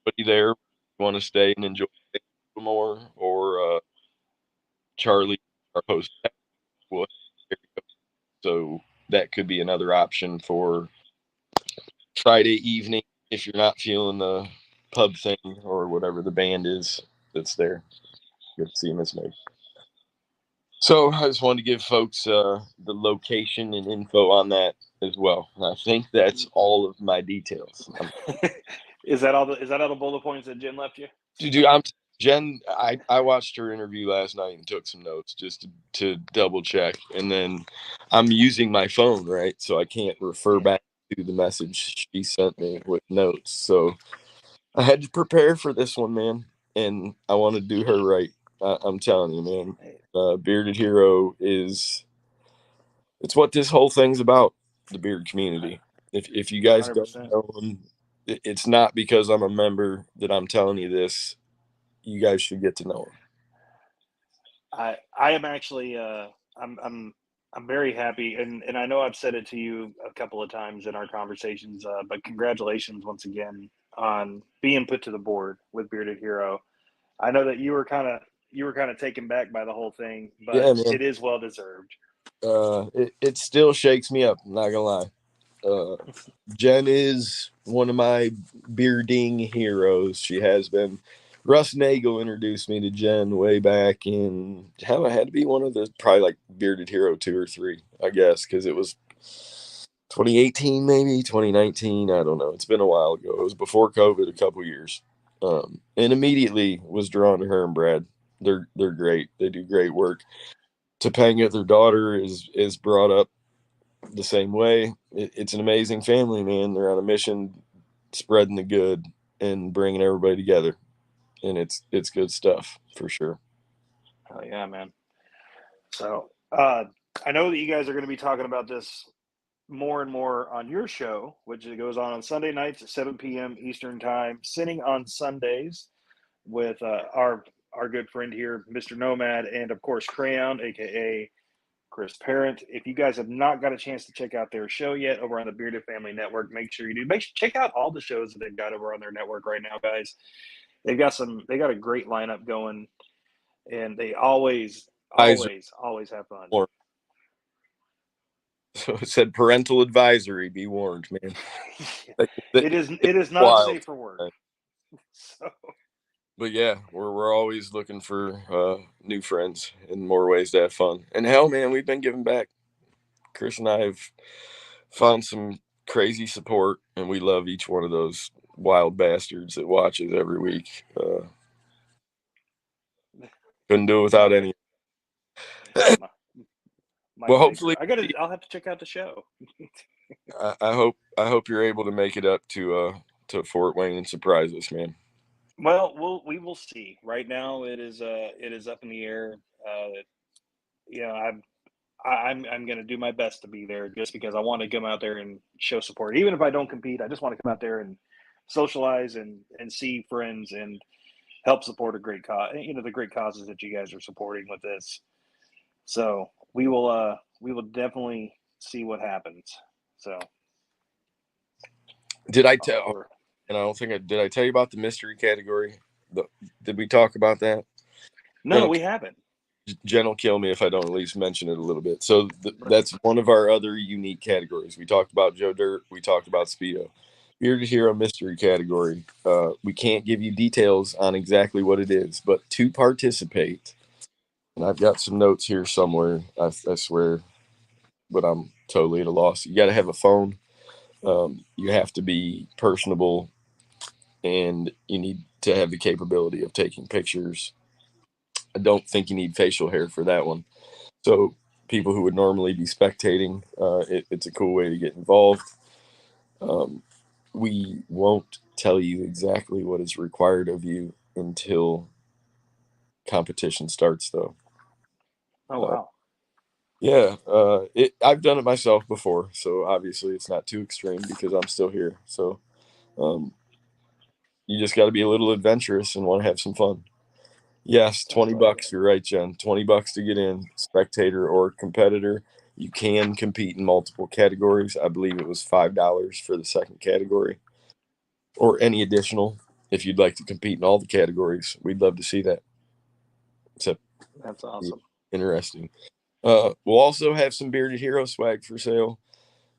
everybody there. You want to stay and enjoy it a little more, or Charlie, our host, will. So that could be another option for Friday evening if you're not feeling the pub thing or whatever the band is that's there. Good to see Miss Meg. So I just wanted to give folks the location and info on that as well. And I think that's all of my details. is that all the bullet points that Jen left you? Dude, Jen. I watched her interview last night and took some notes just to double check, and then I'm using my phone, right, so I can't refer back to the message she sent me with notes. So I had to prepare for this one, man, and I want to do her right. I'm telling you, man. Bearded Hero it's what this whole thing's about. The beard community. If you guys don't 100%. know him, it's not because I'm a member that I'm telling you this. You guys should get to know him. I am actually I'm very happy, and I know I've said it to you a couple of times in our conversations, but congratulations once again on being put to the board with Bearded Hero. I know that you were kind of taken back by the whole thing, but Yeah, man. it is well deserved. It still shakes me up. I'm not gonna lie. Jen is one of my bearding heroes. She has been. Russ Nagel introduced me to Jen way back in. How it had to be one of the probably like Bearded Hero 2 or 3, I guess, because it was 2018, maybe 2019. I don't know. It's been a while ago. It was before COVID, a couple years. And immediately was drawn to her and Brad. They're great. They do great work. Topanga, their daughter, is brought up the same way. It's an amazing family, man. They're on a mission, spreading the good and bringing everybody together, and it's good stuff for sure. Oh yeah, man. So I know that you guys are going to be talking about this more and more on your show, which goes on Sunday nights at 7 p.m. Eastern Time, sitting on Sundays with our good friend here, Mr. Nomad, and of course Crayon, aka Chris Parent. If you guys have not got a chance to check out their show yet over on the Bearded Family Network, make sure you do. Check out all the shows that they've got over on their network right now, guys. They got a great lineup going, and they always Guys, have fun. So it said parental advisory. Be warned, man. It is not Wild. safe for work. So, but yeah, we're always looking for new friends and more ways to have fun. And hell, man, we've been giving back. Chris and I have found some crazy support, and we love each one of those wild bastards that watches every week. Couldn't do it without any. Well, hopefully, I'll have to check out the show. I hope you're able to make it up to Fort Wayne and surprise us, man. Well, we will see. Right now, it is up in the air. I'm going to do my best to be there just because I want to come out there and show support. Even if I don't compete, I just want to come out there and socialize and see friends and help support a great cause. The great causes that you guys are supporting with this. So we will definitely see what happens. So did I tell? And I don't think did. I tell you about the mystery category? Did we talk about that? No, we haven't. Jen will kill me if I don't at least mention it a little bit. So that's one of our other unique categories. We talked about Joe Dirt. We talked about Speedo. Bearded Hero mystery category. We can't give you details on exactly what it is, but to participate, and I've got some notes here somewhere, I swear, but I'm totally at a loss. You got to have a phone. You have to be personable, and you need to have the capability of taking pictures. I don't think you need facial hair for that one. So people who would normally be spectating, it's a cool way to get involved. We won't tell you exactly what is required of you until competition starts, though. Oh, wow. Yeah, I've done it myself before, so obviously it's not too extreme because I'm still here. So you just got to be a little adventurous and want to have some fun. Yes, $20. You're right, Jen. $20 to get in, spectator or competitor. You can compete in multiple categories. I believe it was $5 for the second category, or any additional if you'd like to compete in all the categories. We'd love to see that. That's awesome. Interesting. We'll also have some Bearded Hero swag for sale.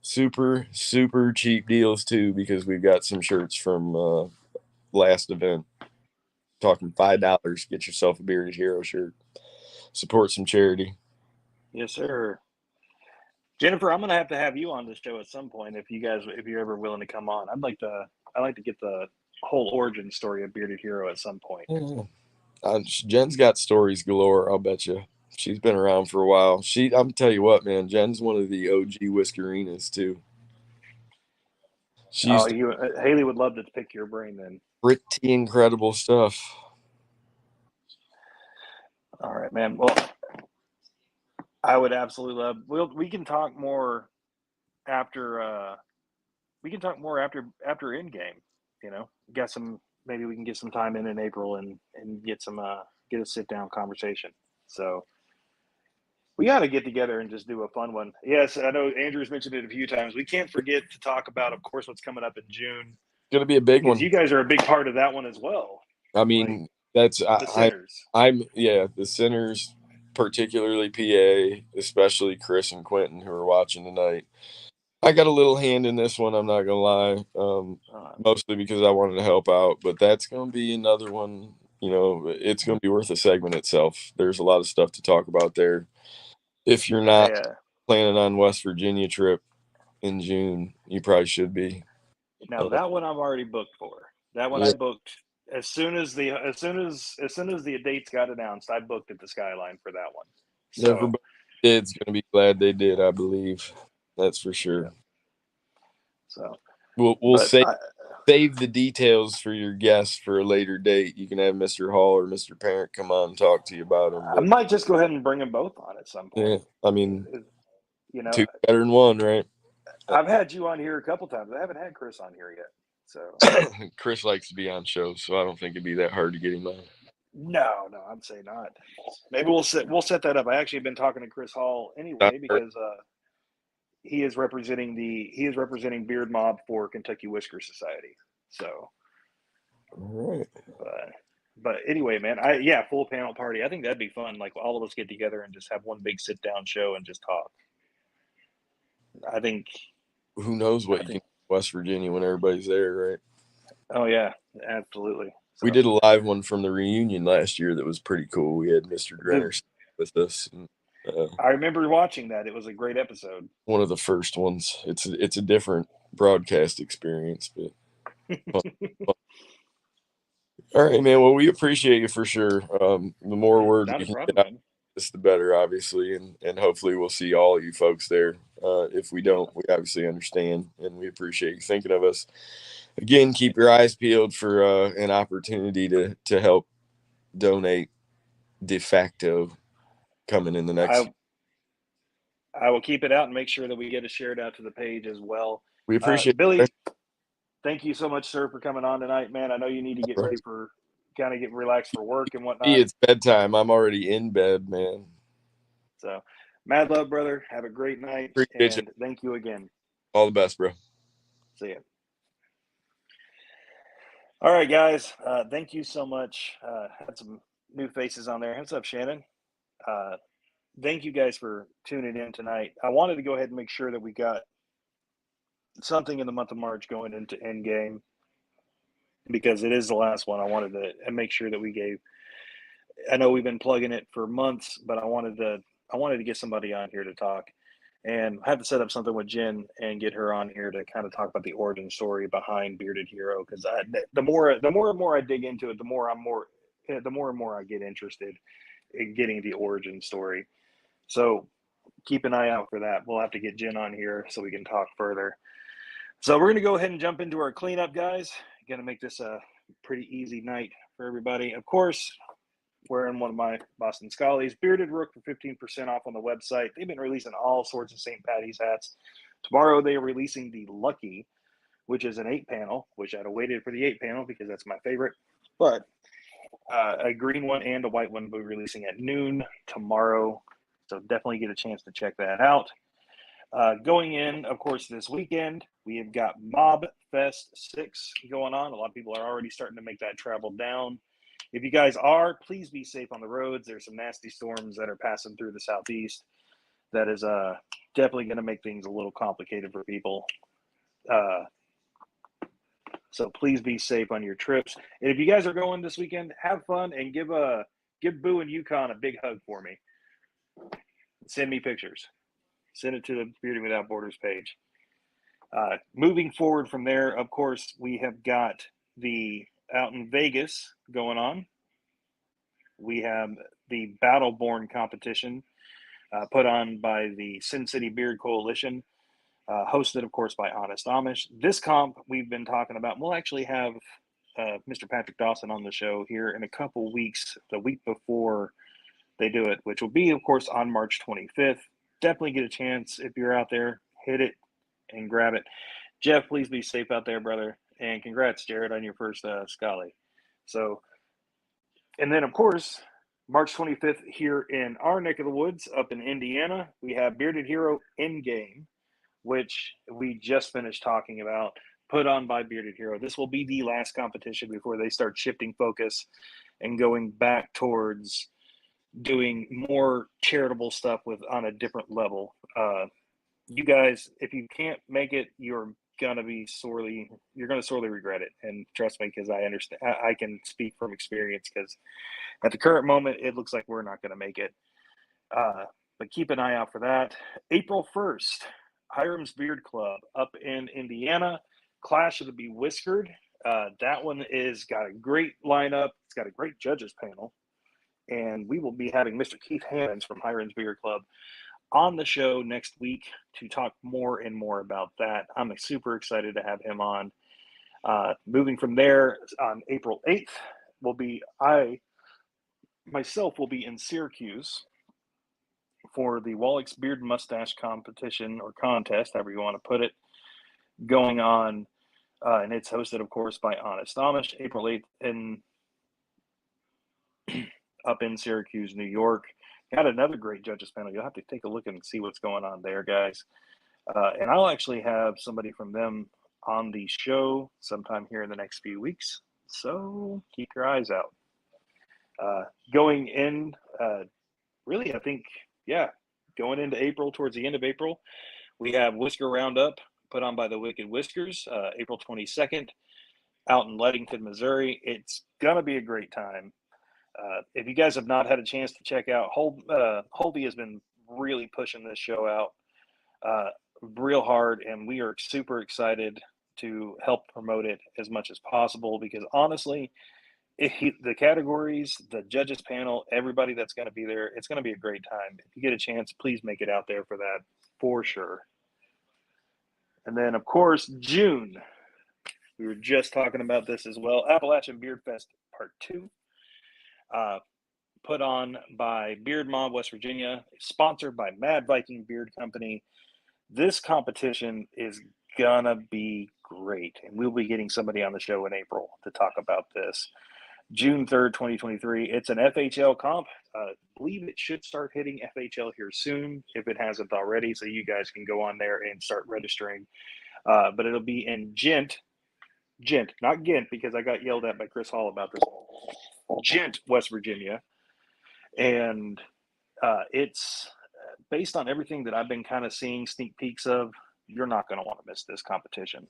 Super, super cheap deals too, because we've got some shirts from last event. Talking $5, get yourself a Bearded Hero shirt. Support some charity. Yes, sir. Jennifer, I'm going to have you on the show at some point if you're ever willing to come on. I'd like to get the whole origin story of Bearded Hero at some point. Jen's got stories galore, I'll bet you. She's been around for a while. I'm tell you what, man, Jen's one of the OG Whiskerinas too. Haley would love to pick your brain then. Pretty incredible stuff. All right, man. Well, I would absolutely love. We can talk more after. We can talk more after in game. Maybe we can get some time in April and get a sit down conversation. So we got to get together and just do a fun one. Yes, I know Andrew's mentioned it a few times. We can't forget to talk about, of course, what's coming up in June. It's going to be a big one. You guys are a big part of that one as well. I mean, that's the Sinners. The Sinners, particularly PA, especially Chris and Quentin who are watching tonight. I got a little hand in this one, I'm not going to lie, mostly because I wanted to help out. But that's going to be another one, it's going to be worth a segment itself. There's a lot of stuff to talk about there. If you're not planning on West Virginia trip in June, you probably should be. Now, that one I'm already booked for. That one I booked as soon as the dates got announced. I booked at the Skyline for that one. So everybody is going to be glad they did, I believe. That's for sure. Yeah. So we'll save the details for your guests for a later date. You can have Mr. Hall or Mr. Parent come on and talk to you about them. I might just go ahead and bring them both on at some point. Yeah, I mean, two better than one, right? I've had you on here a couple times. I haven't had Chris on here yet. So Chris likes to be on shows, so I don't think it'd be that hard to get him on. No, I'd say not. Maybe we'll set that up. I actually have been talking to Chris Hall anyway because he is representing Beard Mob for Kentucky Whisker Society. So, all right. But anyway, man, full panel party. I think that'd be fun. Like all of us get together and just have one big sit down show and just talk. I think. Who knows what you can do in West Virginia when everybody's there, right? Oh yeah, absolutely. We So, did a live one from the reunion last year that was pretty cool. We had Mr. Grenner with us. And, I remember watching that. It was a great episode. one of the first ones. It's a different broadcast experience, but fun. All right, man. Well, we appreciate you for sure. The more word Not we a can problem, get out, man. the better, obviously, and hopefully we'll see all you folks there. If we don't, we obviously understand, and we appreciate you thinking of us. Again, keep your eyes peeled for an opportunity to help donate de facto coming in the next. I will keep it out and make sure that we get it shared out to the page as well. We appreciate Billy, it. thank you so much, sir, for coming on tonight, man. I know you need to get ready for kind of getting relaxed for work and whatnot. It's bedtime. I'm already in bed, man. So, mad love, brother. Have a great night, Appreciate and thank you again. All the best, bro. See ya. All right, guys. Thank you so much. Had some new faces on there. What's up, Shannon? Thank you guys for tuning in tonight. I wanted to go ahead and make sure that we got something in the month of March going into Endgame because it is the last one. I wanted to make sure that we gave. I know we've been plugging it for months, but I wanted to get somebody on here to talk, and I have to set up something with Jen and get her on here to kind of talk about the origin story behind Bearded Hero. Because the more and more I dig into it, the more and more I get interested in getting the origin story. So keep an eye out for that. We'll have to get Jen on here so we can talk further. So we're going to go ahead and jump into our cleanup, guys. Going to make this a pretty easy night for everybody. Of course, wearing one of my Boston Scullies. Bearded Rook for 15% off on the website. They've been releasing all sorts of St. Patty's hats. Tomorrow they are releasing the Lucky, which is an 8-panel, which I'd have waited for the 8-panel because that's my favorite. But a green one and a white one will be releasing at noon tomorrow. So definitely get a chance to check that out. Going in, of course, this weekend, we have got Mob Fest 6 going on. A lot of people are already starting to make that travel down. If you guys are, please be safe on the roads. There's some nasty storms that are passing through the southeast. That is definitely going to make things a little complicated for people. So please be safe on your trips. And if you guys are going this weekend, have fun and give Boo and Yukon a big hug for me. Send me pictures. Send it to the Bearding Without Borders page. Moving forward from there, of course, we have got the out in Vegas going on. We have the Battleborn competition put on by the Sin City Beard Coalition, hosted, of course, by Honest Amish. This comp we've been talking about. We'll actually have Mr. Patrick Dawson on the show here in a couple weeks, the week before they do it, which will be, of course, on March 25th. Definitely get a chance if you're out there, hit it and grab it. Jeff, please be safe out there, brother. And congrats, Jared, on your first Scully. So, and then, of course, March 25th here in our neck of the woods up in Indiana, we have Bearded Hero Endgame, which we just finished talking about, put on by Bearded Hero. This will be the last competition before they start shifting focus and going back towards doing more charitable stuff on a different level. You guys, if you can't make it, you're going to sorely regret it. And trust me, because I understand, I can speak from experience, because at the current moment, it looks like we're not going to make it. But keep an eye out for that. April 1st, Hiram's Beard Club up in Indiana, Clash of the Bewhiskered. That one is got a great lineup. It's got a great judges panel. And we will be having Mr. Keith Hammonds from Hiram's Beard Club on the show next week to talk more and more about that. I'm super excited to have him on. Moving from there, on April 8th, I myself will be in Syracuse for the Wallach's Beard Mustache competition or contest, however you want to put it, going on. And it's hosted, of course, by Honest Amish, April 8th up in Syracuse, New York. Got another great judges panel. You'll have to take a look and see what's going on there, guys. And I'll actually have somebody from them on the show sometime here in the next few weeks. So keep your eyes out. Going in, really, I think, going into April, towards the end of April, We have Whisker Roundup put on by the Wicked Whiskers, April 22nd, out in Leadington, Missouri. It's going to be a great time. If you guys have not had a chance to check out, Holby has been really pushing this show out real hard, and we are super excited to help promote it as much as possible because honestly, the categories, the judges panel, everybody that's going to be there, it's going to be a great time. If you get a chance, please make it out there for that for sure. And then, of course, June. We were just talking about this as well. Appalachian Beard Fest Part 2. Put on by Beard Mob, West Virginia, sponsored by Mad Viking Beard Company. This competition is going to be great, and we'll be getting somebody on the show in April to talk about this. June 3rd, 2023. It's an FHL comp. I believe it should start hitting FHL here soon if it hasn't already, so you guys can go on there and start registering. But it'll be in Gent, not Ghent, because I got yelled at by Chris Hall about this. Gent, West Virginia. And it's based on everything that I've been kind of seeing sneak peeks of. You're not going to want to miss this competition.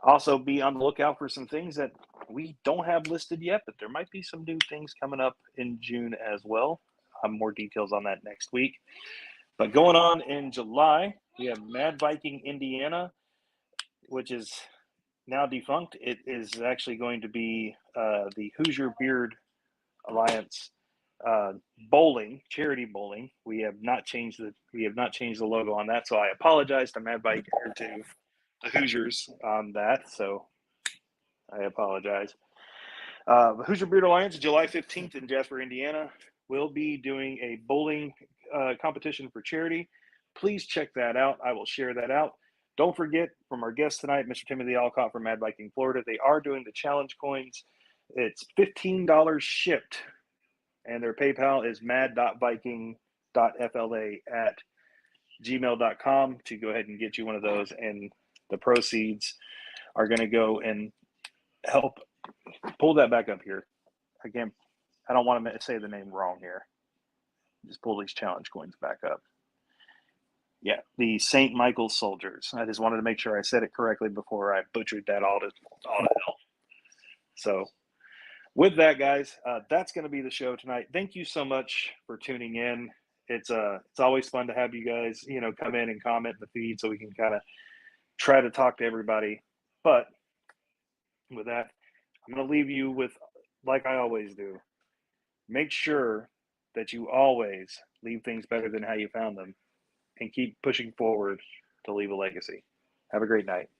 Also, be on the lookout for some things that we don't have listed yet, but there might be some new things coming up in June as well. More details on that next week. But going on in July, we have Mad Viking Indiana, which is now defunct. It is actually going to be the Hoosier Beard Alliance bowling, charity bowling. We have not changed the logo on that, so I apologize to Mad Viking or to the Hoosiers on that. So I apologize. The Hoosier Beard Alliance, July 15th in Jasper, Indiana, will be doing a bowling competition for charity. Please check that out. I will share that out. Don't forget, from our guest tonight, Mr. Timothy Olcott from Mad Viking, Florida, they are doing the challenge coins. It's $15 shipped, and their PayPal is mad.viking.fla@gmail.com to go ahead and get you one of those, and the proceeds are going to go and help pull that back up here. Again, I don't want to say the name wrong here. Just pull these challenge coins back up. Yeah, the St. Michael's Soldiers. I just wanted to make sure I said it correctly before I butchered that all to hell. So with that, guys, that's going to be the show tonight. Thank you so much for tuning in. It's always fun to have you guys, come in and comment in the feed so we can kind of try to talk to everybody. But with that, I'm going to leave you with, like I always do, make sure that you always leave things better than how you found them and keep pushing forward to leave a legacy. Have a great night.